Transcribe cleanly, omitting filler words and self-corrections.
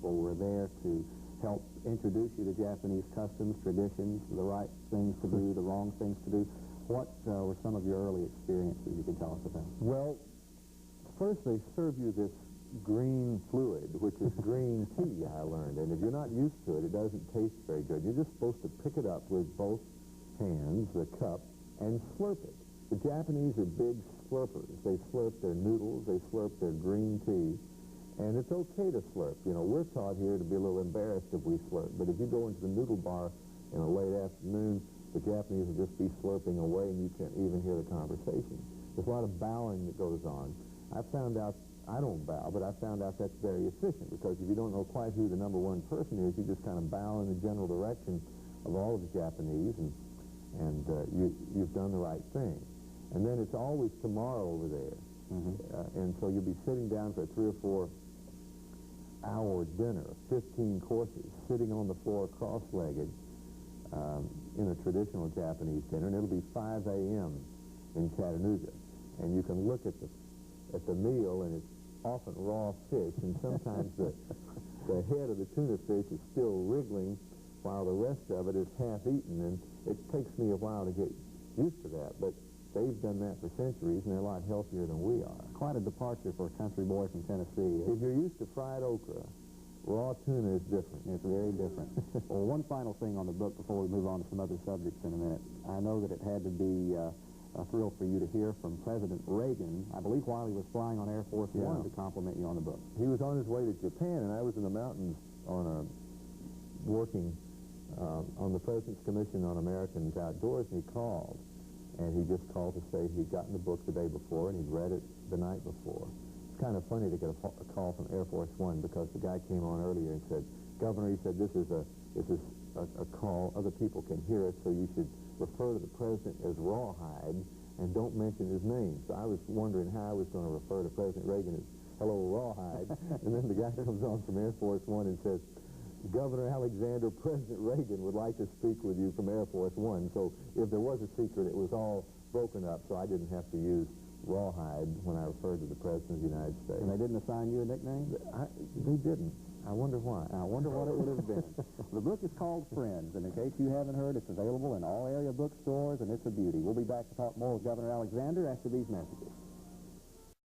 were there to help introduce you to Japanese customs, traditions, the right things to do, the wrong things to do. What were some of your early experiences you could tell us about? Well, first they serve you this green fluid, which is green tea, I learned. And if you're not used to it, it doesn't taste very good. You're just supposed to pick it up with both hands, the cup, and slurp it. The Japanese are big slurpers. They slurp their noodles, they slurp their green tea, and it's okay to slurp. You know, we're taught here to be a little embarrassed if we slurp, but if you go into the noodle bar in a late afternoon, the Japanese will just be slurping away and you can't even hear the conversation. There's a lot of bowing that goes on. I found out, I don't bow, but I found out that's very efficient, because if you don't know quite who the number one person is, you just kind of bow in the general direction of all of the Japanese, and you've done the right thing. And then it's always tomorrow over there. And so you'll be sitting down for a 3 or 4 hour dinner, 15 courses, sitting on the floor cross-legged in a traditional Japanese dinner, and it'll be 5 a.m. in Chattanooga. And you can look at the meal, and it's often raw fish, and sometimes the head of the tuna fish is still wriggling while the rest of it is half eaten, and it takes me a while to get used to that, but they've done that for centuries, and they're a lot healthier than we are. Quite a departure for a country boy from Tennessee. If you're used to fried okra, raw tuna is different. It's very different. Well, one final thing on the book before we move on to some other subjects in a minute. I know that it had to be a thrill for you to hear from President Reagan, I believe while he was flying on Air Force One, to compliment you on the book. He was on his way to Japan, and I was in the mountains working on the President's Commission on Americans Outdoors, and he called. And he just called to say he'd gotten the book the day before, and he'd read it the night before. It's kind of funny to get a call from Air Force One, because the guy came on earlier and said, Governor, he said, this is a call. Other people can hear it, so you should refer to the President as Rawhide and don't mention his name. So I was wondering how I was going to refer to President Reagan as hello, Rawhide. And then the guy comes on from Air Force One and says, Governor Alexander, President Reagan would like to speak with you from Air Force One. So if there was a secret, it was all broken up, so I didn't have to use Rawhide when I referred to the President of the United States. And they didn't assign you a nickname? They didn't. I wonder why. I wonder what it would have been. The book is called Friends, and in case you haven't heard, it's available in all area bookstores, and it's a beauty. We'll be back to talk more with Governor Alexander after these messages.